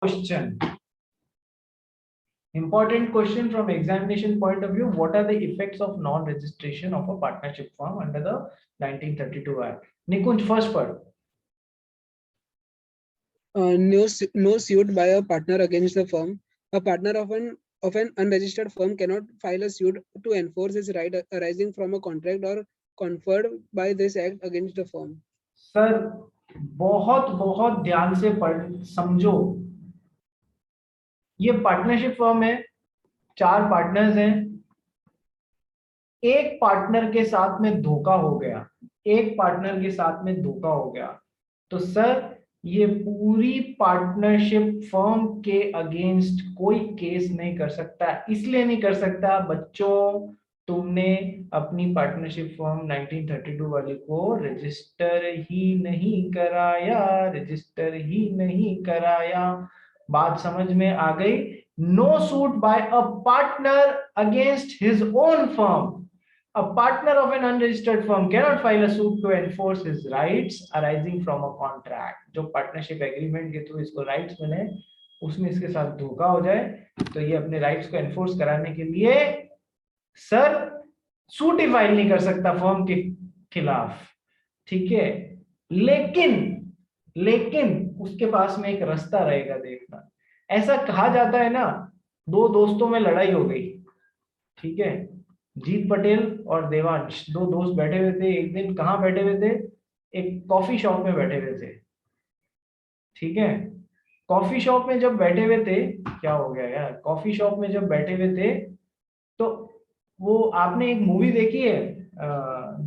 Question. Important question from examination point of view. What are the effects of non-registration of a partnership firm under the 1932 Act? Nikunj, first part. No suit by a partner against the firm. A partner of an unregistered firm cannot file a suit to enforce his right arising from a contract or conferred by this act against the firm. Sir बहुत बहुत ध्यान से पढ़ समझो. ये partnership firm है, 4 partners हैं. एक पार्टनर के साथ में धोखा हो गया, एक पार्टनर के साथ में धोखा हो गया, तो सर ये पूरी पार्टनरशिप फर्म के अगेंस्ट कोई केस नहीं कर सकता. इसलिए नहीं कर सकता बच्चों, तुमने अपनी पार्टनरशिप फर्म 1932 वाली को रजिस्टर ही नहीं कराया, रजिस्टर ही नहीं कराया. बात समझ में आ गई? No suit by a partner against his own firm. A partner of an unregistered firm cannot file a suit to enforce his rights arising from a contract. जो पार्टनरशिप एग्रीमेंट के थ्रू इसको राइट्स मिले, उसमें इसके साथ धोखा हो जाए, तो ये अपने राइट्स को एनफोर्स कराने के लिए सर सूट ही फाइल नहीं कर सकता फर्म के खिलाफ. ठीक है, लेकिन उसके पास में एक रास्ता रहेगा. देखना, ऐसा कहा जाता है ना, 2 दोस्तों में लड़ाई हो गई. ठीक है, जीत पटेल और देवांश 2 दोस्त बैठे हुए थे. एक दिन कहाँ बैठे हुए थे? एक कॉफी शॉप में बैठे हुए थे. ठीक है, कॉफी शॉप में जब बैठे हुए थे, क्या हो गया यार, कॉफी शॉप में जब बैठे हुए थे तो वो, आपने एक मूवी देखी है,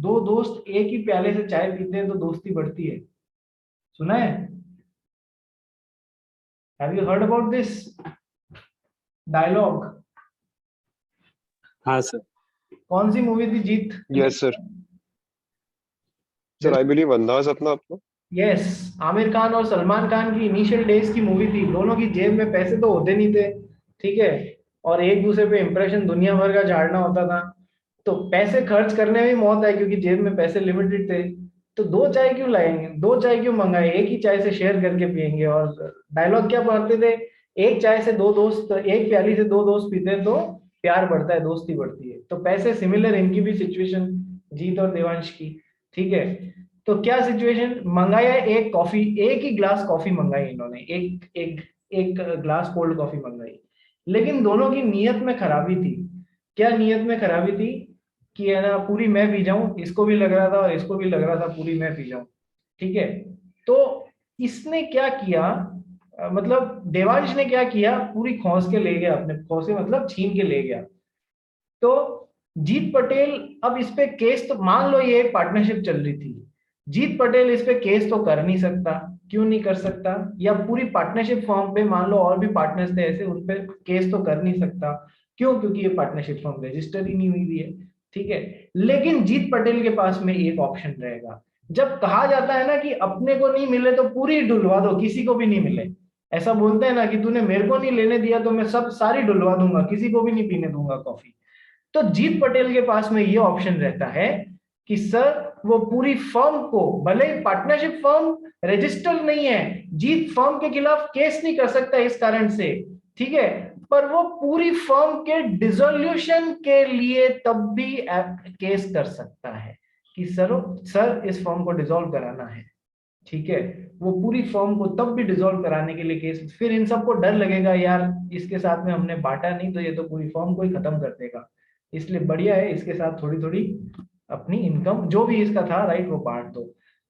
2 दोस्त एक ही प्याले से चाय पीते हैं तो दोस्ती बढ़ती है. सुना है? Have you heard about this dialogue? हाँ सर. कौन सी मूवी थी Jeet? Yes sir. Sir I believe Andaz Apna आपको. यस, आमिर खान और सलमान खान की इनिशियल डेज की मूवी थी. दोनों की जेब में पैसे तो होते नहीं थे. ठीक है, और एक दूसरे पे इंप्रेशन दुनिया भर का झाड़ना होता था. तो पैसे खर्च करने में मौत है, क्योंकि जेब में पैसे लिमिटेड थे. तो 2 चाय क्यों लाएंगे, 2 चाय क्यों मंगाए, एक ही चाय से शेयर करके पियेंगे. और डायलॉग क्या पढ़ते थे? एक चाय से 2 दोस्त, एक प्याली से 2 दोस्त पीते हैं तो प्यार बढ़ता है, दोस्ती बढ़ती है. तो पैसे सिमिलर इनकी भी सिचुएशन, जीत और देवांश की. ठीक है, तो क्या सिचुएशन मंगाया? एक कॉफी, एक ही ग्लास कॉफी मंगाई इन्होंने, एक ग्लास कोल्ड कॉफी मंगाई. लेकिन दोनों की नीयत में खराबी थी. क्या नीयत में खराबी थी? कि है ना, पूरी मैं पी जाऊं. इसको भी लग रहा था और इसको भी लग रहा था पूरी मैं पी जाऊं. ठीक है, तो इसने क्या किया, मतलब देवांश ने क्या किया, पूरी खौस के ले गया, अपने खौसे मतलब छीन के ले गया. तो जीत पटेल अब इस पे केस, तो मान लो ये पार्टनरशिप चल रही थी, जीत पटेल इस पे केस तो कर नहीं सकता. क्यों नहीं कर सकता? या पूरी पार्टनरशिप फॉर्म पे मान लो और भी पार्टनर्स थे ऐसे, उन पे केस तो कर नहीं सकता. क्यों? क्योंकि ये पार्टनरशिप फॉर्म रजिस्टर ही नहीं हुई हुई है. ठीक है, लेकिन जीत पटेल के पास में एक ऑप्शन रहेगा. जब कहा जाता है ना कि अपने को नहीं मिले तो पूरी डुलवा दो, किसी को भी नहीं मिले. ऐसा बोलते हैं ना कि तूने मेरे को नहीं लेने दिया तो मैं सब सारी डुलवा दूंगा, किसी को भी नहीं पीने दूंगा कॉफी. तो जीत पटेल के पास में ये ऑप्शन रहता है कि सर वो पूरी फर्म को, भले पार्टनरशिप फर्म रजिस्टर्ड नहीं है, जीत फर्म के खिलाफ केस नहीं कर सकता इस कारण से. ठीक है, पर वो पूरी फर्म के डिसोल्यूशन के लिए तब भी केस कर सकता है कि सर इस फर्म को डिसॉल्व कराना है. ठीक है, वो पूरी फर्म को तब भी डिसॉल्व कराने के लिए केस. फिर इन सबको डर लगेगा, यार इसके साथ में हमने बांटा नहीं तो ये तो पूरी फर्म को ही खत्म कर देगा, इसलिए बढ़िया है इसके साथ थोड़ी थोड़ी अपनी इनकम जो भी इसका था राइट वो बांट दो.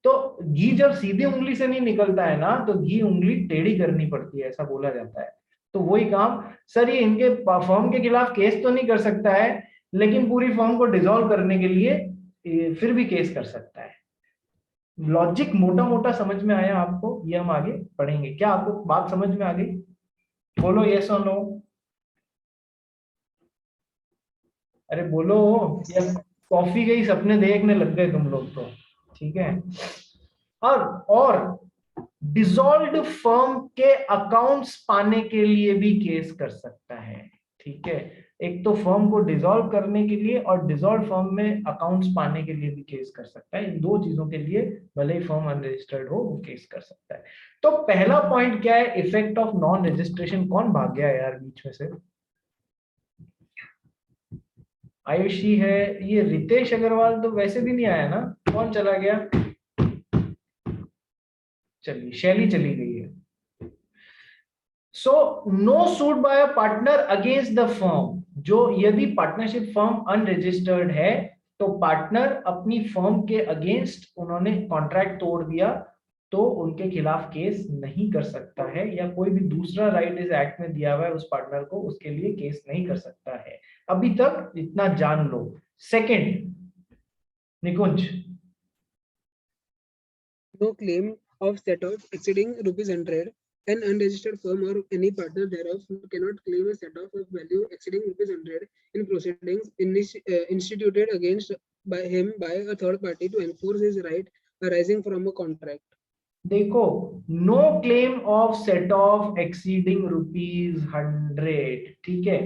तो घी जब सीधी उंगली से नहीं निकलता है ना, तो घी उंगली टेढ़ी करनी पड़ती है, ऐसा बोला जाता है. तो वही काम, सर ये इनके फर्म के खिलाफ केस तो नहीं कर सकता है, लेकिन पूरी फर्म को डिसॉल्व करने के लिए फिर भी केस कर सकता है. लॉजिक मोटा मोटा समझ में आया आपको? ये हम आगे पढ़ेंगे. क्या आपको बात समझ में आ गई? बोलो यस और नो. अरे बोलो, या कॉफी के ही सपने देखने लग गए तुम लोग तो. ठीक है, और डिसॉल्व्ड फर्म के अकाउंट्स पाने के लिए भी केस कर सकता है. ठीक है, एक तो फर्म को डिसॉल्व करने के लिए और डिसॉल्व फर्म में अकाउंट्स पाने के लिए भी केस कर सकता है। इन दो चीजों के लिए भले ही फर्म अनरजिस्टर्ड हो वो केस कर सकता है। तो पहला पॉइंट क्या है, इफेक्ट ऑफ नॉन रजिस्ट्रेशन। कौन भाग गया यार बीच में से? आयुषी है, ये रितेश अग्रवाल तो वैसे भी नहीं आया ना, कौन चला गया? चलिए शैली चली गई है। So no suit by a partner against the firm, जो यदि पार्टनरशिप फर्म अनरजिस्टर्ड है तो पार्टनर अपनी फर्म के अगेंस्ट उन्होंने कॉन्ट्रैक्ट तोड़ दिया तो उनके खिलाफ केस नहीं कर सकता है, या कोई भी दूसरा राइट इस एक्ट में दिया हुआ है उस पार्टनर को, उसके लिए केस नहीं कर सकता है। अभी तक इतना जान लो। Second, Nikunj. No claim of set off exceeding ₹100. An unregistered firm or any partner thereof cannot claim a set off of value exceeding ₹100 in proceedings instituted against by him by a third party to enforce his right arising from a contract. देखो, no claim of set off exceeding ₹100, ठीक है।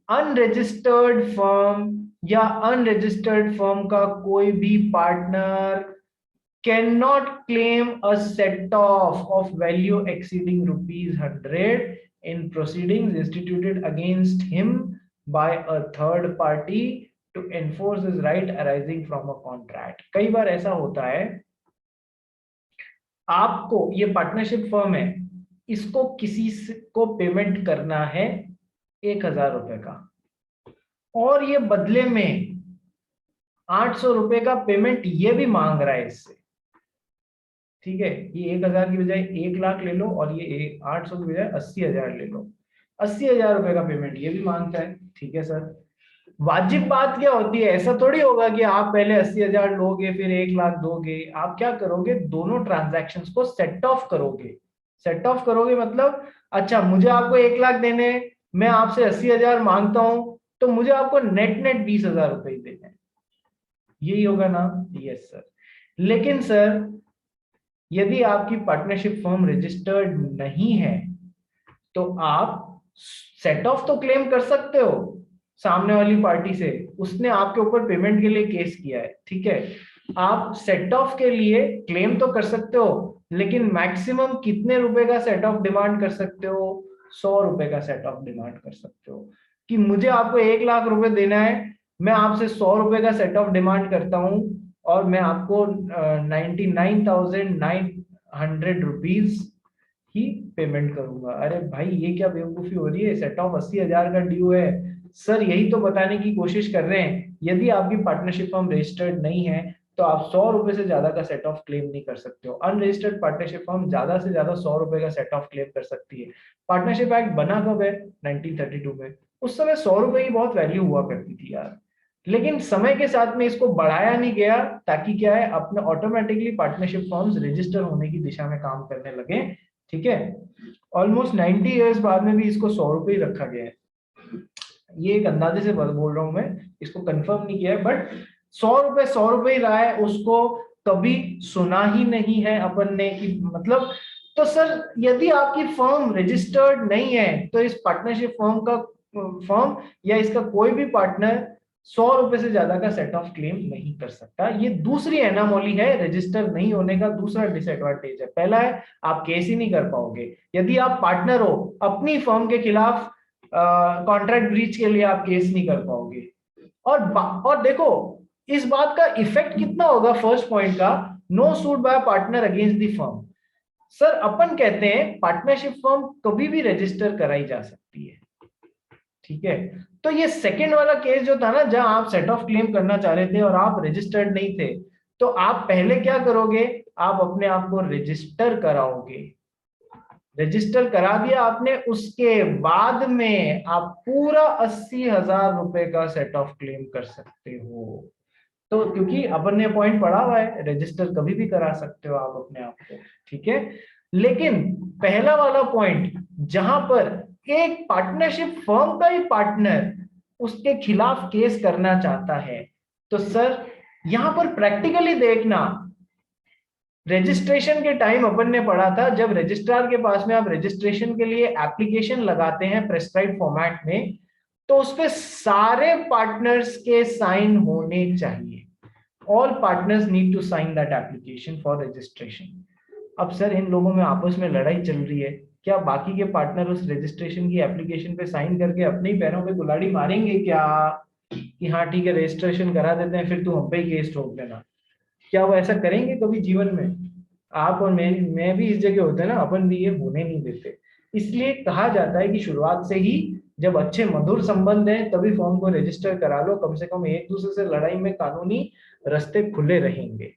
Unregistered firm या unregistered firm का कोई भी partner can not claim a set off value exceeding ₹100 in proceedings instituted against him by a third party to enforce his right arising from a contract. कई बार ऐसा होता है, आपको ये पार्टनरशिप फर्म है, इसको किसी को पेमेंट करना है 1,000 रुपए का, और ये बदले में 800 रुपए का पेमेंट ये भी मांग रहा है इससे, ठीक है। ये 1,000 की बजाय 1,00,000 ले लो और ये 800 की बजाय 80,000 ले लो। 80,000 रुपए का पेमेंट ये भी मांगता है, ठीक है सर। वाजिब बात क्या होती है, ऐसा थोड़ी होगा कि आप पहले 80,000 लोगे फिर 1,00,000 दोगे। आप क्या करोगे, दोनों ट्रांजैक्शंस को सेट ऑफ करोगे। सेट ऑफ करोगे मतलब, अच्छा मुझे आपको 1,00,000 देने, मैं आपसे 80,000 मांगता हूं, तो मुझे आपको नेट नेट 20,000 रुपए देने, यही होगा ना? Yes sir. लेकिन सर यदि आपकी पार्टनरशिप फर्म रजिस्टर्ड नहीं है तो आप सेट ऑफ तो क्लेम कर सकते हो सामने वाली पार्टी से, उसने आपके ऊपर पेमेंट के लिए केस किया है, ठीक है। आप सेट ऑफ के लिए क्लेम तो कर सकते हो, लेकिन मैक्सिमम कितने रुपए का सेट ऑफ डिमांड कर सकते हो? 100 रुपए का सेट ऑफ डिमांड कर सकते हो कि मुझे आपको 1,00,000 रुपए देना है, मैं आपसे 100 रुपए का सेट ऑफ डिमांड करता हूं और मैं आपको 99,900 रुपीज ही पेमेंट करूंगा। अरे भाई ये क्या बेवकूफी हो रही है, सेट ऑफ 80,000 का ड्यू है। सर यही तो बताने की कोशिश कर रहे हैं, यदि आपकी पार्टनरशिप फर्म रजिस्टर्ड नहीं है तो आप 100 रुपए से ज्यादा का सेट ऑफ क्लेम नहीं कर सकते हो। अनरजिस्टर्ड पार्टनरशिप फर्म ज्यादा से ज्यादा 100 रुपए का सेट ऑफ क्लेम कर सकती है। पार्टनरशिप एक्ट बना कब है? 1932 में। उस समय 100 रुपए की बहुत वैल्यू हुआ करती थी यार, लेकिन समय के साथ में इसको बढ़ाया नहीं गया, ताकि क्या है, अपने ऑटोमेटिकली पार्टनरशिप फर्म्स रजिस्टर होने की दिशा में काम करने लगे, ठीक है। ऑलमोस्ट 90 इयर्स बाद में भी इसको 100 रुपए ही रखा गया है। ये एक अंदाजे से बोल रहा हूं मैं, इसको कंफर्म नहीं किया है, बट 100 रुपए ही रहा है, उसको कभी सुना ही नहीं है अपन ने कि मतलब। तो सर यदि आपकी फर्म रजिस्टर्ड नहीं है तो इस पार्टनरशिप फर्म या इसका कोई भी पार्टनर 100 रुपए से ज्यादा का सेट ऑफ क्लेम नहीं कर सकता। ये दूसरी एनामोली है, रजिस्टर नहीं होने का दूसरा डिसएडवांटेज है। पहला है आप केस ही नहीं कर पाओगे, यदि आप पार्टनर हो अपनी फर्म के खिलाफ कॉन्ट्रैक्ट ब्रीच के लिए आप केस नहीं कर पाओगे। और देखो इस बात का इफेक्ट कितना होगा फर्स्ट पॉइंट का, no suit by partner against the firm. Sir अपन कहते हैं पार्टनरशिप फर्म कभी भी रजिस्टर कराई जा सकती है, ठीक है। तो ये सेकंड वाला केस जो था ना, जहां आप सेट ऑफ क्लेम करना चाह रहे थे और आप रजिस्टर्ड नहीं थे, तो आप पहले क्या करोगे, आप अपने आप को रजिस्टर कराओगे। रजिस्टर करा दिया आपने, उसके बाद में आप पूरा 80,000 रुपए का सेट ऑफ क्लेम कर सकते हो। तो क्योंकि अपन ने पॉइंट पढ़ा हुआ है, रजिस्टर कभी भी करा सकते हो आप अपने आप को, ठीक है। लेकिन पहला वाला पॉइंट जहां पर एक पार्टनरशिप फर्म का ही पार्टनर उसके खिलाफ केस करना चाहता है, तो सर यहां पर प्रैक्टिकली देखना, रजिस्ट्रेशन के टाइम अपन ने पढ़ा था, जब रजिस्ट्रार के पास में आप रजिस्ट्रेशन के लिए एप्लीकेशन लगाते हैं प्रेस्क्राइब्ड फॉर्मेट में, तो उसपे सारे पार्टनर्स के साइन होने चाहिए। All partners need to sign that application for registration. अब सर इन लोगों में आपस में लड़ाई चल रही है, क्या बाकी के पार्टनर उस रजिस्ट्रेशन की एप्लीकेशन पे साइन करके अपने ही पैरों पे कुल्हाड़ी मारेंगे क्या कि हाँ ठीक है रजिस्ट्रेशन करा देते हैं, फिर तू हम पे ही केस ठोक देना? क्या वो ऐसा करेंगे कभी जीवन में? आप और मैं भी इस जगह होते हैं ना, अपन भी ये होने नहीं देते। इसलिए कहा जाता है कि शुरुआत से ही जब अच्छे मधुर संबंध हैं तभी फॉर्म को रजिस्टर करा लो, कम से कम एक दूसरे से लड़ाई में कानूनी रास्ते खुले रहेंगे।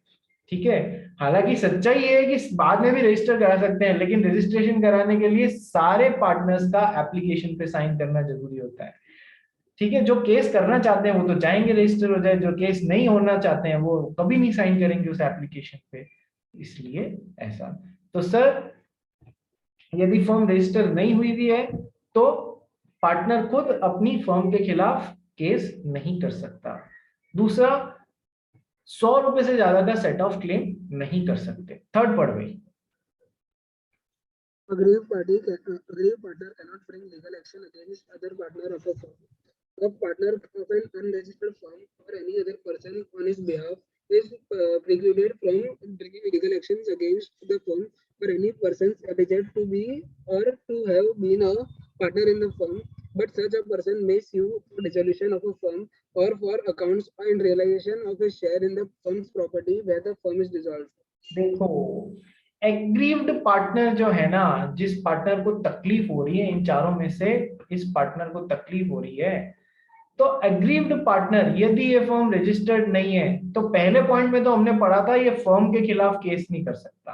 ठीक है, हालांकि सच्चाई ये है कि बाद में भी रजिस्टर करा सकते हैं, लेकिन रजिस्ट्रेशन कराने के लिए सारे पार्टनर्स का एप्लीकेशन पे साइन करना जरूरी होता है। ठीक है, जो केस करना चाहते हैं वो तो चाहेंगे रजिस्टर हो जाए, जो केस नहीं होना चाहते हैं वो कभी नहीं साइन करेंगे उस एप्लीकेशन पे। इसलिए ऐसा। तो सर यदि फर्म रजिस्टर नहीं हुई भी है तो पार्टनर खुद अपनी फर्म के खिलाफ केस नहीं कर सकता। दूसरा, 100 रुपए से ज्यादा का सेट ऑफ क्लेम नहीं कर सकते। थर्ड पढ़ गई। Aggrieved partner cannot bring legal action against other partner of a firm. A partner of an unregistered firm or any other person on his behalf is precluded from bringing legal actions against the firm or any persons alleged to be or to have been a partner in the firm, but such a person may sue for dissolution of a firm or for accounts and realization of a share in the firm's property where the firm is dissolved. देखो, aggrieved partner जो है ना, जिस partner को तकलीफ हो रही है, इन चारों में से इस पार्टनर को तकलीफ हो रही है, तो एग्रीव्ड पार्टनर यदि ये फर्म रजिस्टर्ड नहीं है तो पहले पॉइंट में तो हमने पढ़ा था ये फर्म के खिलाफ केस नहीं कर सकता।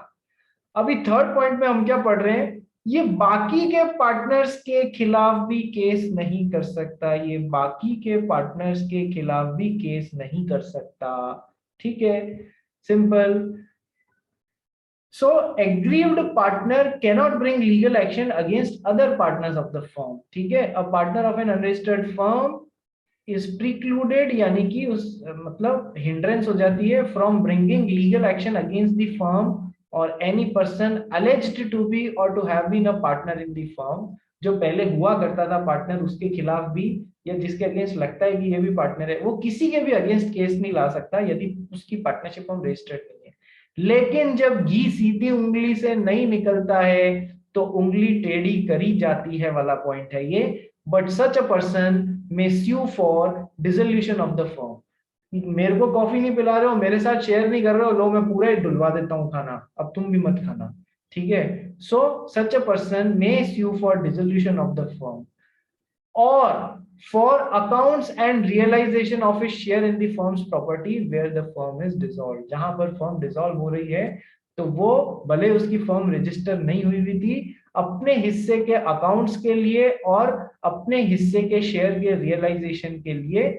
अभी थर्ड पॉइंट में हम क्या पढ़ रहे हैं, ये बाकी के पार्टनर्स के खिलाफ भी केस नहीं कर सकता, ये बाकी के पार्टनर्स के खिलाफ भी केस नहीं कर सकता। ठीक है, simple. So aggrieved partner cannot bring legal action against other partners of the firm. ठीक है, a partner of an unregistered firm is precluded, यानी कि उस मतलब hindrance हो जाती है from bringing legal action against the firm or any person alleged to be or to have been a partner in the firm। जो पहले हुआ करता था पार्टनर, उसके खिलाफ भी या जिसके अगेंस्ट लगता है कि ये भी पार्टनर है, वो किसी के भी अगेंस्ट केस नहीं ला सकता यदि उसकी पार्टनरशिप फॉर्म रजिस्टर्ड नहीं है। लेकिन जब घी सीधी उंगली से नहीं निकलता है तो उंगली टेढ़ी करी जाती है वाला पॉइंट है ये। But such a person may sue for dissolution of the firm. मेरे को कॉफी नहीं पिला रहे हो, मेरे साथ शेयर नहीं कर रहे हो, लो मैं पूरा ही डुलवा देता हूँ खाना, अब तुम भी मत खाना। ठीक है, so such a person may sue for dissolution of the firm और for accounts and realization of a share in the firm's property where the firm is dissolved। जहां पर फर्म डिसॉल्व हो रही है तो वो भले उसकी फर्म रजिस्टर नहीं हुई हुई थी, अपने हिस्से के अकाउंट्स के लिए और अपने हिस्से के शेयर के रियलाइजेशन के लिए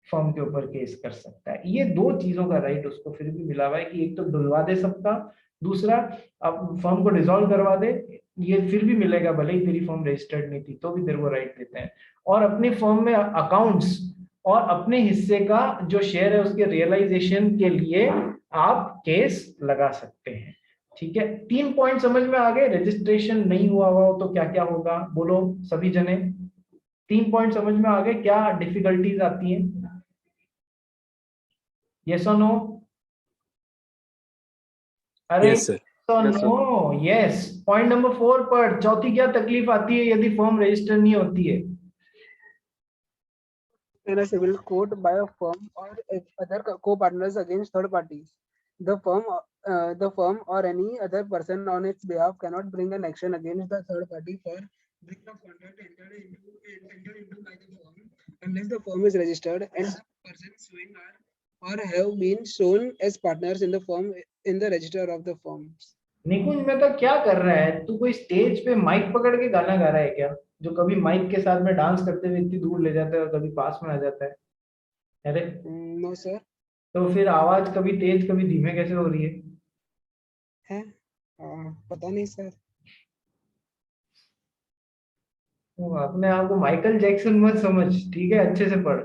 फर्म के ऊपर केस कर सकता है। ये दो चीजों का राइट उसको फिर भी मिला हुआ है कि एक तो डुलवा दे सबका, दूसरा अब फर्म को डिसॉल्व करवा दे, ये फिर भी मिलेगा भले ही तेरी फर्म रजिस्टर्ड नहीं थी तो भी तेरे को राइट देते हैं। और अपनी फर्म में अकाउंट्स और अपने हिस्से का जो शेयर है उसके रियलाइजेशन के लिए आप केस लगा सकते हैं। ठीक है, 3 पॉइंट समझ में आ गए। रजिस्ट्रेशन नहीं हुआ हो तो क्या क्या होगा, बोलो सभी जने। 3 पॉइंट समझ में आ गए, क्या डिफिकल्टीज आती हैं? यस और नो? अरे yes sir. No yes. Point number 4 पर, चौथी क्या तकलीफ आती है यदि फर्म रजिस्टर नहीं होती है? In a civil court by a firm or other co-partners against third parties, the firm or any other person on its behalf cannot bring an action against the third party for breach of contract entered into by the firm unless the firm is registered and the persons suing are or have been shown as partners in the firm in the register of the firms. निकुंज में तो क्या कर रहा है तू? कोई stage पे mic पकड़ के गाना गा रहा है क्या, जो कभी माइक के साथ में डांस करते हुए इतनी दूर ले जाता है और कभी पास में आ जाता है? अरे No sir. तो फिर आवाज कभी तेज कभी धीमे कैसे हो रही है? पता नहीं सर। अपने आप को माइकल जैक्सन मत समझ, ठीक है, अच्छे से पढ़।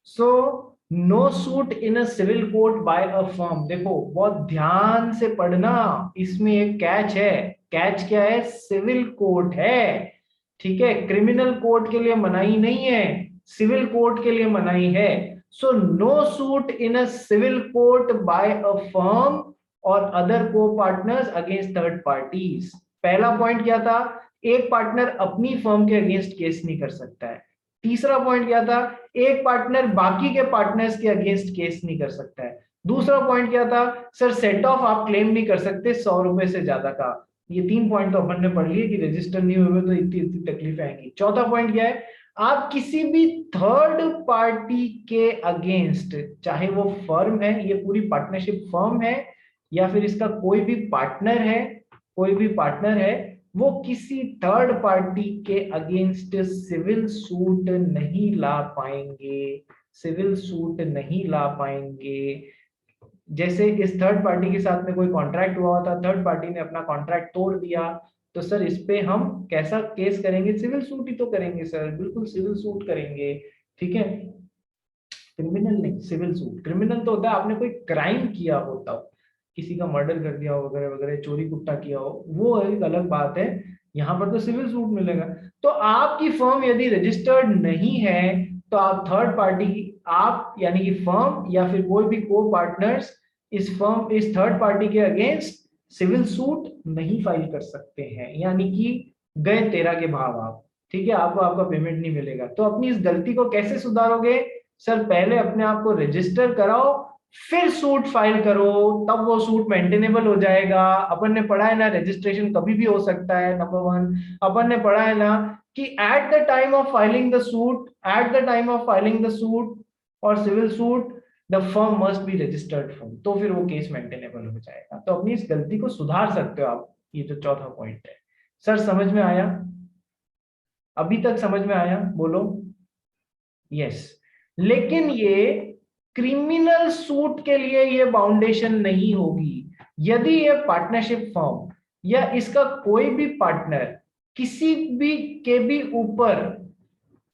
So no suit in a civil court by a firm. देखो बहुत ध्यान से पढ़ना, इसमें एक कैच है। कैच क्या है? सिविल कोर्ट है, ठीक है, क्रिमिनल कोर्ट के लिए मनाही नहीं है। सिविल कोर्ट के लिए मनाही है। So no suit in a civil court by a firm और अदर को पार्टनर्स अगेंस्ट थर्ड पार्टीज। पहला पॉइंट क्या था, एक पार्टनर अपनी फर्म के अगेंस्ट केस नहीं कर सकता है। तीसरा पॉइंट क्या था, एक पार्टनर बाकी के पार्टनर्स के अगेंस्ट केस नहीं कर सकता है। दूसरा पॉइंट क्या था, सर सेट ऑफ आप क्लेम नहीं कर सकते 100 रुपए से ज्यादा का। ये 3 पॉइंट तो अपन ने पढ़ लिए कि रजिस्टर नहीं हुए तो इतनी इतनी तकलीफ आएंगी। चौथा पॉइंट क्या है, आप किसी भी थर्ड पार्टी के अगेंस्ट, चाहे वो फर्म है, ये पूरी पार्टनरशिप फर्म है या फिर इसका कोई भी पार्टनर है, कोई भी पार्टनर है, वो किसी थर्ड पार्टी के अगेंस्ट सिविल सूट नहीं ला पाएंगे, सिविल सूट नहीं ला पाएंगे। जैसे इस थर्ड पार्टी के साथ में कोई कॉन्ट्रैक्ट हुआ था, थर्ड पार्टी ने अपना कॉन्ट्रैक्ट तोड़ दिया, तो सर इस पे हम कैसा केस करेंगे, सिविल सूट ही तो करेंगे सर, बिल्कुल सिविल सूट करेंगे। ठीक है, क्रिमिनल नहीं, सिविल सूट। क्रिमिनल तो होता है आपने कोई क्राइम किया होता हो, किसी का मर्डर कर दिया हो वगैरह वगैरह, चोरी कुट्टा किया हो, वो एक अलग बात है, यहाँ पर तो सिविल सूट मिलेगा। तो आपकी फर्म यदि रजिस्टर्ड नहीं है तो आप थर्ड पार्टी, आप यानी कि फर्म या फिर कोई भी को पार्टनर्स इस थर्ड पार्टी के अगेंस्ट सिविल सूट नहीं फाइल कर सकते हैं, यानी कि गए तेरा के भाव आप। ठीक है, आपको आपका पेमेंट नहीं मिलेगा। तो अपनी इस गलती को कैसे सुधारोगे, सर पहले अपने आप को रजिस्टर कराओ, फिर सूट फाइल करो, तब वो सूट मेंटेनेबल हो जाएगा। अपन ने पढ़ा है ना, रजिस्ट्रेशन कभी भी हो सकता है, नंबर 1। अपन ने पढ़ा है ना कि at the time of filing the suit, at the time of filing the suit और civil suit the firm must be registered firm, तो फिर वो केस मेंटेनेबल हो जाएगा। तो अपनी इस गलती को सुधार सकते हो आप। ये जो चौथा पॉइंट है, सर समझ में आया? अभी तक समझ में आया? बोलो यस। लेकिन ये क्रिमिनल सूट के लिए ये बाउंडेशन नहीं होगी। यदि ये पार्टनरशिप फर्म या इसका कोई भी पार्टनर किसी भी के भी ऊपर,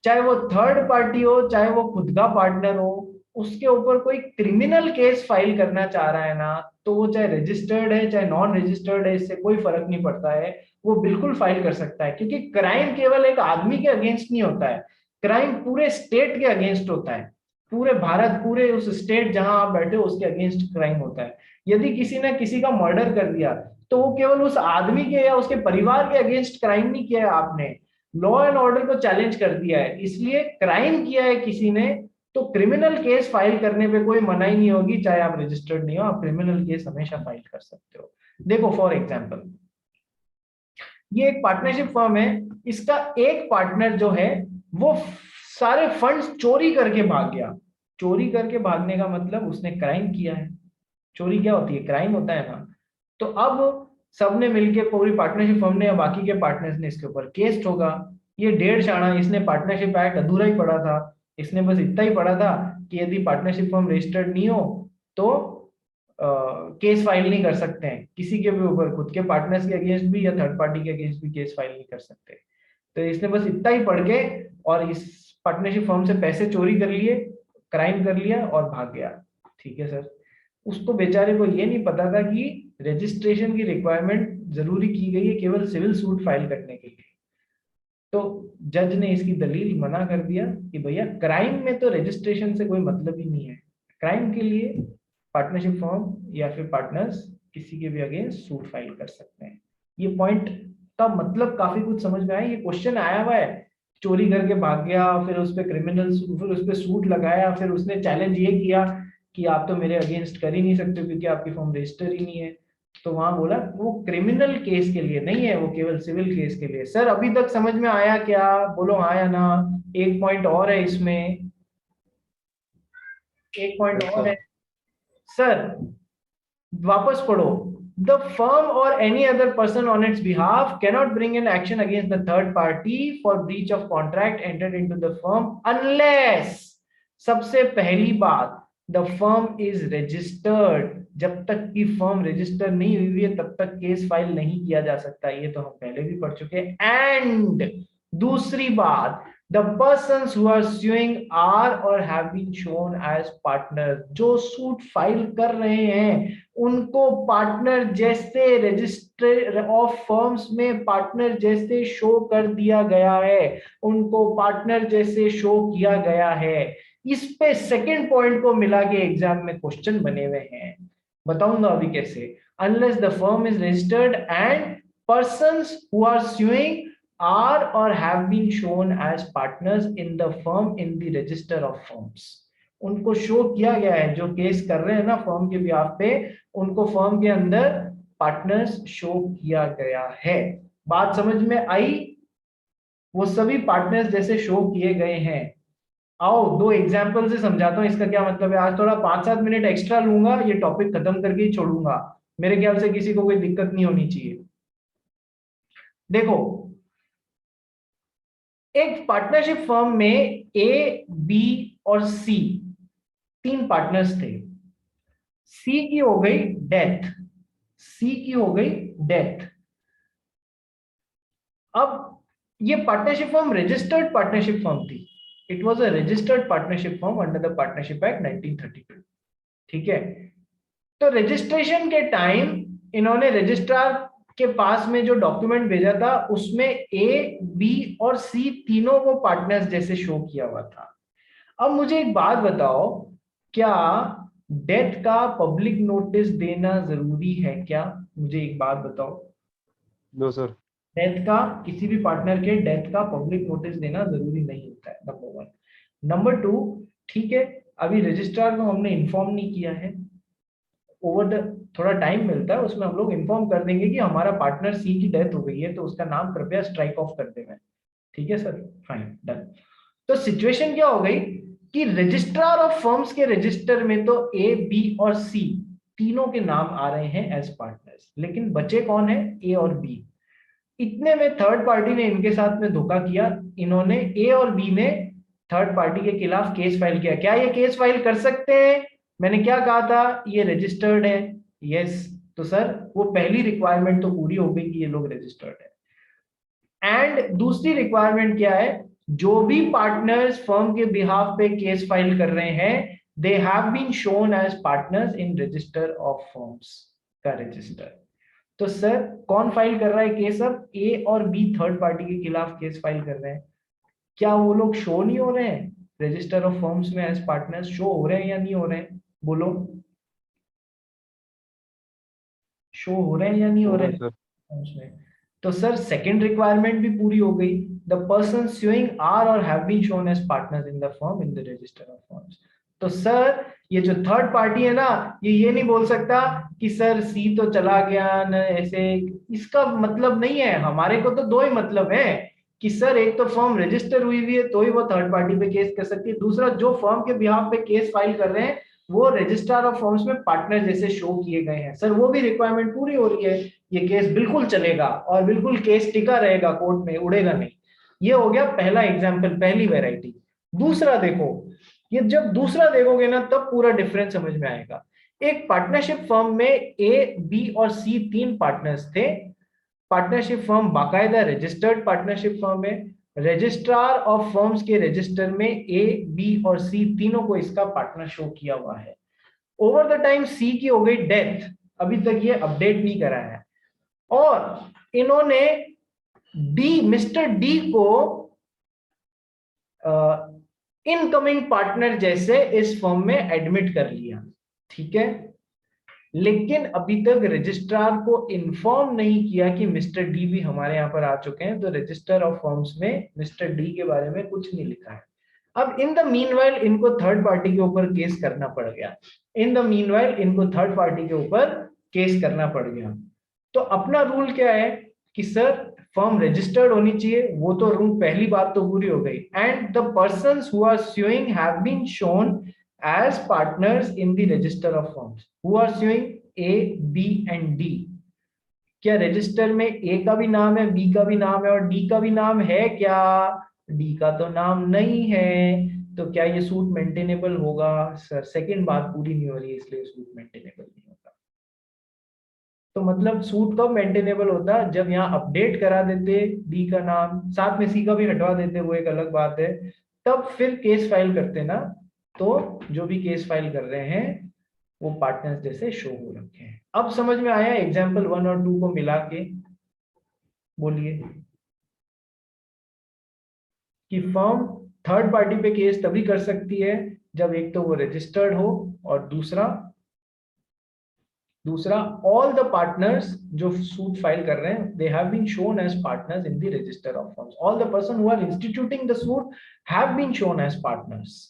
चाहे वो थर्ड पार्टी हो चाहे वो खुद का पार्टनर हो, उसके ऊपर कोई क्रिमिनल केस फाइल करना चाह रहा है ना, तो वो चाहे रजिस्टर्ड है चाहे नॉन रजिस्टर्ड है, इससे कोई फर्क नहीं पड़ता है, वो बिल्कुल फाइल कर सकता है। क्योंकि क्राइम केवल एक आदमी के अगेंस्ट नहीं होता है, क्राइम पूरे स्टेट के अगेंस्ट होता है, पूरे भारत, पूरे उस स्टेट जहां आप बैठे हो उसके अगेंस्ट क्राइम होता है। यदि किसी ने किसी का मर्डर कर दिया तो वो केवल उस आदमी के या उसके परिवार के अगेंस्ट क्राइम नहीं किया है, आपने लॉ एंड ऑर्डर को चैलेंज कर दिया है, इसलिए क्राइम किया है किसी ने, तो क्रिमिनल केस फाइल करने पे कोई मनाही नहीं होगी, चाहे आप रजिस्टर्ड नहीं हो, आप क्रिमिनल केस हमेशा फाइल कर सकते हो। देखो फॉर एग्जांपल, ये एक पार्टनरशिप फर्म है, इसका एक पार्टनर जो है वो सारे फंड्स चोरी करके भाग गया। चोरी करके भागने का मतलब उसने क्राइम किया है। चोरी क्या होती है, क्राइम होता है ना। तो अब सबने मिलके, पूरी पार्टनरशिप फर्म ने या बाकी के पार्टनर्स ने इसके ऊपर केस ठोका। ये 1.5 आना, इसने पार्टनरशिप एक्ट अधूरा ही पढ़ा था, इसने बस इतना ही पढ़ा था कि यदि पार्टनरशिप फर्म रजिस्टर्ड नहीं हो तो केस फाइल नहीं कर सकते हैं किसी के भी ऊपर, खुद के पार्टनर्स के अगेंस्ट भी या थर्ड पार्टी के अगेंस्ट भी केस फाइल नहीं कर सकते। तो इसने बस इतना ही पढ़ के और इस पार्टनरशिप फर्म से पैसे चोरी कर लिए, क्राइम कर लिया और भाग गया। ठीक है सर, उसको बेचारे को ये नहीं पता था कि रजिस्ट्रेशन की रिक्वायरमेंट जरूरी की गई है केवल सिविल सूट फाइल करने के लिए। तो जज ने इसकी दलील मना कर दिया कि भैया क्राइम में तो रजिस्ट्रेशन से कोई मतलब ही नहीं है, क्राइम के लिए पार्टनरशिप फर्म या फिर पार्टनर्स किसी के भी अगेंस्ट सूट फाइल कर सकते हैं। ये पॉइंट का मतलब काफी कुछ समझ में आया। ये क्वेश्चन आया हुआ है, चोरी करके भाग गया, फिर उस पर क्रिमिनल, फिर उस पर सूट लगाया, फिर उसने चैलेंज ये किया कि आप तो मेरे अगेंस्ट कर ही नहीं सकते क्योंकि आपकी फर्म रजिस्टर ही नहीं है। तो वहां बोला वो क्रिमिनल केस के लिए नहीं है, वो केवल सिविल केस के लिए। सर अभी तक समझ में आया क्या? बोलो हाँ या ना। एक पॉइंट और है इसमें, एक पॉइंट और है सर, वापस पढ़ो। The firm or any other person on its behalf cannot bring an action against the third party for breach of contract entered into the firm unless, सबसे पहली बात, the firm is registered। जब तक की firm register नहीं हुई है तब तक केस फाइल नहीं किया जा सकता, ये तो हम पहले भी पढ़ चुके हैं। एंड दूसरी बात, The persons who are suing are or have been shown as partners. जो सूट फाइल कर रहे हैं उनको पार्टनर जैसे रजिस्टर ऑफ फर्म्स में पार्टनर जैसे शो कर दिया गया है, उनको पार्टनर जैसे शो किया गया है। इस पे सेकंड पॉइंट को मिला के एग्जाम में क्वेश्चन बने हुए हैं, बताऊंगा अभी कैसे। Unless the firm is registered and persons who are suing are or have been shown as partners in the firm in the register of firms. उनको शो किया गया है, जो केस कर रहे हैं ना फर्म के बिहाफ पे, उनको फर्म के अंदर पार्टनर्स शो किया गया है। बात समझ में आई? वो सभी पार्टनर्स जैसे शो किए गए हैं। आओ दो एग्जाम्पल से समझाता हूँ इसका क्या मतलब है। आज थोड़ा 5-7 मिनट एक्स्ट्रा लूंगा, ये टॉपिक खत्म करके ही छोड़ूंगा। मेरे ख्याल से किसी को कोई दिक्कत नहीं होनी चाहिए। देखो, एक पार्टनरशिप फर्म में ए, बी और सी तीन पार्टनर्स थे। सी की हो गई डेथ, सी की हो गई डेथ। अब ये partnership firm registered partnership firm थी। It was a registered partnership firm under the partnership act 1932। ठीक है, तो रजिस्ट्रेशन के टाइम इन्होंने रजिस्ट्रार के पास में जो डॉक्यूमेंट भेजा था उसमें ए, बी और सी तीनों को पार्टनर्स जैसे शो किया हुआ था। अब मुझे एक बात बताओ, क्या डेथ का पब्लिक नोटिस देना जरूरी है क्या? मुझे एक बात बताओ। No sir. डेथ का, किसी भी पार्टनर के डेथ का पब्लिक नोटिस देना जरूरी नहीं होता है, नंबर 1। नंबर 2, ठीक है, अभी रजिस्ट्रार को हमने इन्फॉर्म नहीं किया है। ओवर द थोड़ा टाइम मिलता है उसमें हम लोग इन्फॉर्म कर देंगे कि हमारा पार्टनर सी की डेथ हो गई है, तो उसका नाम कृपया स्ट्राइक ऑफ कर देना। ठीक है सर, फाइन, डन। तो सिचुएशन क्या हो गई कि रजिस्ट्रार ऑफ फर्म्स के रजिस्टर में तो ए, बी और सी तीनों के नाम आ रहे हैं एज पार्टनर्स, लेकिन बचे कौन है? ए और बी। इतने में थर्ड पार्टी ने इनके साथ में धोखा किया। इन्होंने, ए और बी ने थर्ड पार्टी के खिलाफ केस फाइल किया। क्या ये केस फाइल कर सकते हैं? मैंने क्या कहा था, ये रजिस्टर्ड है। यस, तो सर वो पहली रिक्वायरमेंट तो पूरी हो गई कि ये लोग रजिस्टर्ड है। एंड दूसरी रिक्वायरमेंट क्या है? जो भी पार्टनर्स फर्म के बिहाफ पे केस फाइल कर रहे हैं, they have been shown as partners in register of firms का रजिस्टर। तो सर कौन फाइल कर रहा है केस? अब ए और बी थर्ड पार्टी के खिलाफ केस फाइल कर रहे हैं। क्या वो लोग शो नहीं हो रहे हैं रजिस्टर ऑफ फर्म्स में एज पार्टनर्स? शो हो रहे हैं या नहीं हो रहे हैं? बोलो, शो हो रहे हैं या नहीं हो रहे हैं फर्म्स में? तो सर सेकंड रिक्वायरमेंट भी पूरी हो गई। The person suing are or have been shown as partners in the firm in the register of firms. तो सर ये जो थर्ड पार्टी है ना, ये नहीं बोल सकता कि सर सी तो चला गया ना, ऐसे। इसका मतलब नहीं है। हमारे को तो दो ही मतलब है कि सर एक तो फर्म रजिस्टर हुई हुई है तो ही वो थर्ड पार्टी पे केस कर सकती है, दूसरा जो फर्म के बिहाफ पे केस फाइल कर रहे हैं वो रजिस्ट्रार ऑफ फर्म्स में पार्टनर जैसे शो किए गए हैं। सर वो भी रिक्वायरमेंट पूरी हो रही है, ये केस बिल्कुल चलेगा और बिल्कुल केस टिका रहेगा कोर्ट में, उड़ेगा नहीं। ये हो गया पहला एग्जाम्पल, पहली वेराइटी। दूसरा देखो, ये जब दूसरा देखोगे ना तब पूरा डिफरेंस समझ में आएगा। एक पार्टनरशिप फर्म में ए, बी और सी तीन पार्टनर्स थे। पार्टनरशिप फर्म बाकायदा रजिस्टर्ड पार्टनरशिप फर्म है। रजिस्ट्रार ऑफ फर्म्स के रजिस्टर में ए, बी और सी तीनों को इसका पार्टनर शो किया हुआ है। ओवर द टाइम सी की हो गई डेथ, अभी तक ये अपडेट नहीं करा है, और इन्होंने डी, मिस्टर डी को इनकमिंग पार्टनर जैसे इस फर्म में एडमिट कर लिया। ठीक है, लेकिन अभी तक रजिस्ट्रार को इन्फॉर्म नहीं किया कि मिस्टर डी भी हमारे यहाँ पर आ चुके हैं, तो रजिस्टर ऑफ फर्म्स में मिस्टर डी के बारे में कुछ नहीं लिखा है। अब इन द मीनवाइल इनको थर्ड पार्टी के ऊपर केस करना पड़ गया। इन द मीनवाइल इनको थर्ड पार्टी के ऊपर केस करना पड़ गया। तो अपना रूल क्या है कि सर फर्म रजिस्टर्ड होनी चाहिए, वो तो रूल, पहली बात तो पूरी हो गई। And the persons who are suing have been shown as partners in the register of firms. Who are suing? A, B and D. क्या रजिस्टर में ए का भी नाम है, बी का भी नाम है और डी का भी नाम है क्या? डी का तो नाम नहीं है। तो क्या ये सूट मेंटेनेबल होगा? सर सेकंड बात पूरी नहीं हो रही है, इसलिए सूट मेंटेनेबल नहीं होगा। तो मतलब सूट कब मेंटेनेबल होता, जब यहाँ अपडेट करा देते डी का नाम, साथ में सी का भी हटवा देते, वो एक अलग बात है, तब फिर केस फाइल करते ना, तो जो भी केस फाइल कर रहे हैं वो पार्टनर्स जैसे शो हो रखे हैं। अब समझ में आया एग्जाम्पल 1 और 2 को मिला के? बोलिए कि फर्म थर्ड पार्टी पे केस तभी कर सकती है जब एक तो वो रजिस्टर्ड हो, और दूसरा ऑल द पार्टनर्स जो सूट फाइल कर रहे हैं they have been shown as partners in the register of firms, all the person who are instituting the suit have been shown as partners.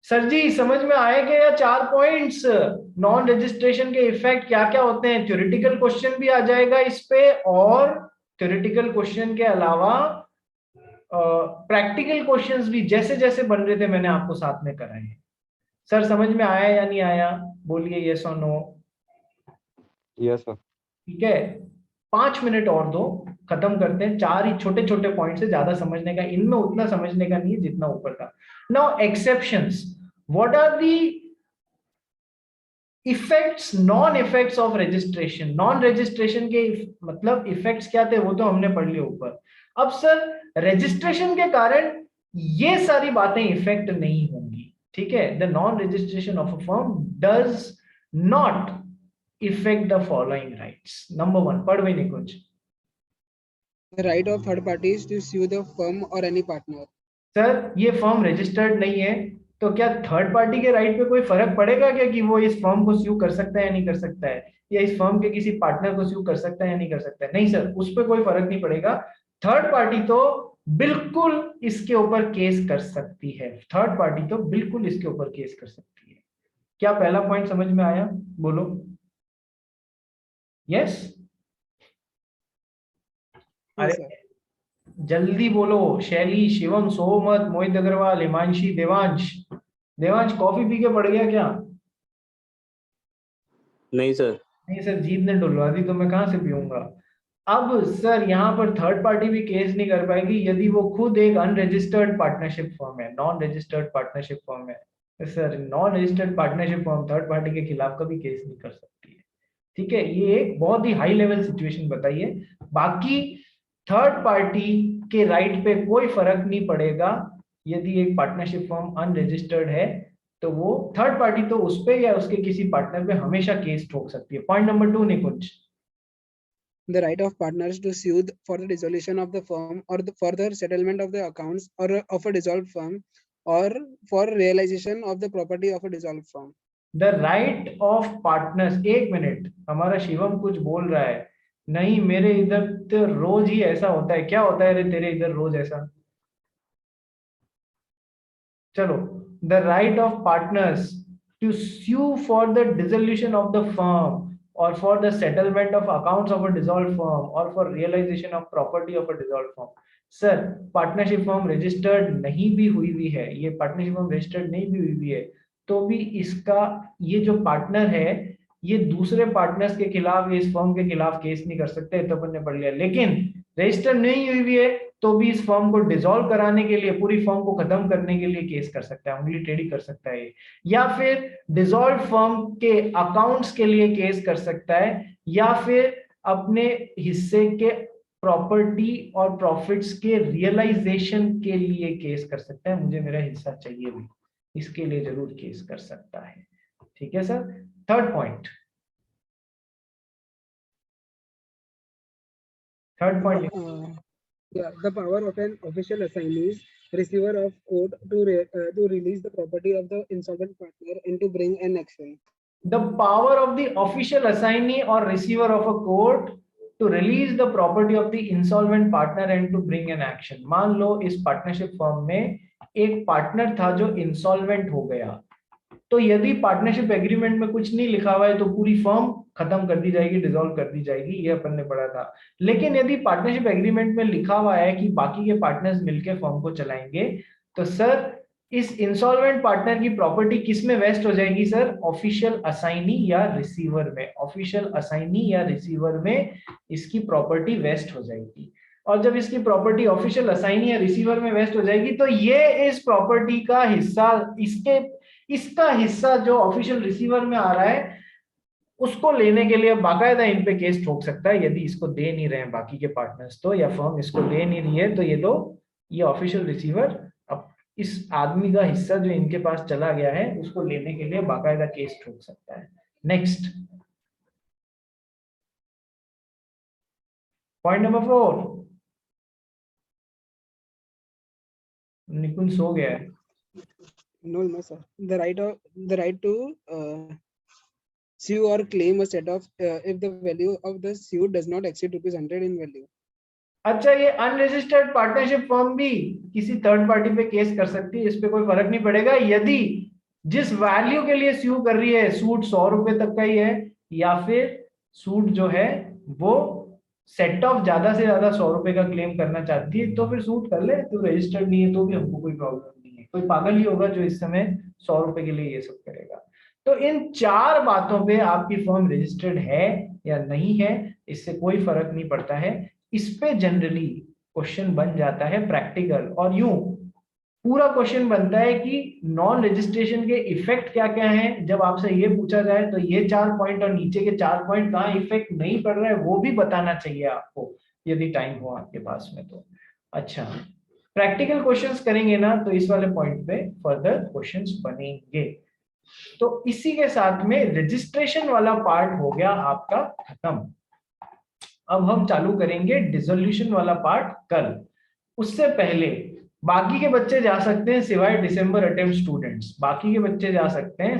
Sir ji समझ में आएगा या 4 पॉइंट्स? नॉन रजिस्ट्रेशन के effect क्या क्या होते हैं, थ्योरेटिकल क्वेश्चन भी आ जाएगा इस पे, और थ्योरेटिकल क्वेश्चन के अलावा प्रैक्टिकल क्वेश्चंस भी जैसे जैसे बन रहे थे मैंने आपको साथ में कराए हैं। सर समझ में आया या नहीं आया? बोलिए यस और नो। Yes sir. ठीक है, 5 मिनट और दो, खत्म करते हैं। 4 ही छोटे छोटे पॉइंट से, ज्यादा समझने का इनमें उतना समझने का नहीं है जितना ऊपर का। Now exceptions, what are the effects, non effects of registration? Non registration के मतलब इफेक्ट्स क्या थे वो तो हमने पढ़ लिया ऊपर। अब सर रजिस्ट्रेशन के कारण ये सारी बातें इफेक्ट नहीं होंगी, ठीक है? The non registration of a firm does not effect the following rights. Number 1, पढ़ भी नहीं कुछ। The right of third parties to sue the firm or any partner. Sir ये फर्म रजिस्टर्ड नहीं है, तो क्या थर्ड पार्टी के राइट पे कोई फर्क पड़ेगा क्या कि वो इस फर्म को स्यू कर सकता है या नहीं कर सकता है, या इस फर्म के किसी पार्टनर को स्यू कर सकता है या नहीं कर सकता है? नहीं सर, उस पर कोई फर्क नहीं पड़ेगा। थर्ड पार्टी तो बिल्कुल इसके ऊपर केस कर सकती है, थर्ड पार्टी तो बिल्कुल इसके ऊपर केस कर सकती है। क्या पहला पॉइंट समझ में आया? बोलो यस। अरे जल्दी बोलो। शैली, शिवम, सोमत, मोहित अग्रवाल, हिमांशी, देवांश। देवांश कॉफी पी के पड़ गया क्या? नहीं सर। नहीं सर, जीत ने डुलवा दी तो मैं कहां से पीऊंगा। अब सर यहाँ पर थर्ड पार्टी भी केस नहीं कर पाएगी यदि वो खुद एक अनरजिस्टर्ड पार्टनरशिप फर्म है, नॉन रजिस्टर्ड पार्टनरशिप फर्म है। तो sir non registered partnership firm third party के खिलाफ कभी केस नहीं कर सकती है, ठीक है? ये एक बहुत ही हाई लेवल सिचुएशन बताइए। बाकी थर्ड पार्टी के राइट पे कोई फर्क नहीं पड़ेगा यदि एक पार्टनरशिप फर्म अनरजिस्टर्ड है, तो वो थर्ड पार्टी तो उस पे या उसके किसी पार्टनर पे हमेशा केस ठोक सकती है। Point number 2 Nikunj. The right of partners to sue for the dissolution of the firm or the further settlement of the accounts or of a dissolved firm or for realization of the property of a dissolved firm. The right of partners, एक minute, हमारा शिवम कुछ बोल रहा है। नहीं मेरे इधर तो रोज ही ऐसा होता है। क्या होता है रे तेरे इधर रोज ऐसा? चलो, the right of partners to sue for the dissolution of the firm or for the settlement of accounts of a dissolved firm or for realization of property of a dissolved firm। Sir partnership firm registered नहीं भी हुई है, ये partnership firm registered नहीं भी हुई है, तो भी इसका ये जो पार्टनर है ये दूसरे पार्टनर्स के खिलाफ, इस फर्म के खिलाफ केस नहीं कर सकते, तो अपन ने पढ़ लिया। लेकिन रजिस्टर नहीं हुई है तो भी इस फर्म को डिसॉल्व कराने के लिए, पूरी फर्म को खत्म करने के लिए केस कर सकता है, उंगली टेढ़ी कर सकता है, या फिर डिसॉल्व फर्म के अकाउंट्स के लिए केस कर सकता है, या फिर अपने हिस्से के प्रॉपर्टी और प्रॉफिट्स के रियलाइजेशन के लिए केस कर सकता है। मुझे मेरा हिस्सा चाहिए भी, इसके लिए जरूर केस कर सकता है, ठीक है sir? Third point, third point. Yeah, the power of an official assignee, receiver of court to release the property of the insolvent partner and to bring an action. The power of the official assignee or receiver of a court to release the property of the insolvent partner and to bring an action। मान लो इस partnership firm में एक partner था जो insolvent हो गया, तो यदि पार्टनरशिप एग्रीमेंट में कुछ नहीं लिखा हुआ है तो पूरी फर्म खत्म कर दी जाएगी, डिसॉल्व कर दी जाएगी, ये अपन ने पढ़ा था। लेकिन यदि पार्टनरशिप एग्रीमेंट में लिखा हुआ है कि बाकी के पार्टनर्स मिलकर फर्म को चलाएंगे, तो सर इस इंसॉल्वेंट पार्टनर की प्रॉपर्टी किस में वेस्ट हो जाएगी सर? ऑफिशियल असाइनी या रिसीवर में। ऑफिशियल असाइनी या रिसीवर में इसकी प्रॉपर्टी वेस्ट हो जाएगी, और जब इसकी प्रॉपर्टी ऑफिशियल असाइनी या रिसीवर में वेस्ट हो जाएगी तो ये इस प्रॉपर्टी का हिस्सा, इसका हिस्सा जो ऑफिशियल रिसीवर में आ रहा है उसको लेने के लिए बाकायदा इन पे केस ठोक सकता है। यदि इसको दे नहीं रहे हैं बाकी के पार्टनर्स तो, या फर्म इसको दे नहीं रही है, तो ये ऑफिशियल रिसीवर अब इस आदमी का हिस्सा जो इनके पास चला गया है उसको लेने के लिए बाकायदा केस ठोक सकता है। नेक्स्ट पॉइंट नंबर 4, निकुंज सो गया है। No, sir. The right to sue or claim a set of if the value of the suit does not exceed ₹100 in value. अच्छा, ये अनरजिस्टर्ड पार्टनरशिप फर्म भी किसी थर्ड पार्टी पे केस कर सकती है, इस पे कोई फर्क नहीं पड़ेगा यदि जिस वैल्यू के लिए स्यू कर रही है सूट 100 रुपए तक का ही है, या फिर सूट जो है वो सेट ऑफ ज्यादा से ज्यादा 100 रुपए का क्लेम करना चाहती है, तो फिर सूट कर ले। तो रजिस्टर्ड नहीं है तो भी हमको कोई प्रॉब्लम नहीं है। कोई पागल ही होगा जो इस समय 100 रुपए के लिए ये सब करेगा। तो इन 4 बातों पे आपकी फर्म रजिस्टर्ड है या नहीं है, इससे कोई फर्क नहीं पड़ता है। इस पे जनरली क्वेश्चन बन जाता है प्रैक्टिकल, और यूं पूरा क्वेश्चन बनता है कि नॉन रजिस्ट्रेशन के इफेक्ट क्या क्या हैं। जब आपसे ये पूछा जाए तो ये 4 पॉइंट और नीचे के 4 पॉइंट कहाँ इफेक्ट नहीं पड़ रहा है वो भी बताना चाहिए आपको, यदि टाइम हो आपके पास में तो। अच्छा, प्रैक्टिकल क्वेश्चंस करेंगे ना तो इस वाले पॉइंट पे फर्दर क्वेश्चंस बनेंगे। तो इसी के साथ में रजिस्ट्रेशन वाला पार्ट हो गया आपका खत्म। अब हम चालू करेंगे डिसोल्यूशन वाला पार्ट कल। उससे पहले बाकी के बच्चे जा सकते हैं, सिवाय दिसंबर अटेम्प्ट स्टूडेंट्स, बाकी के बच्चे जा सकते हैं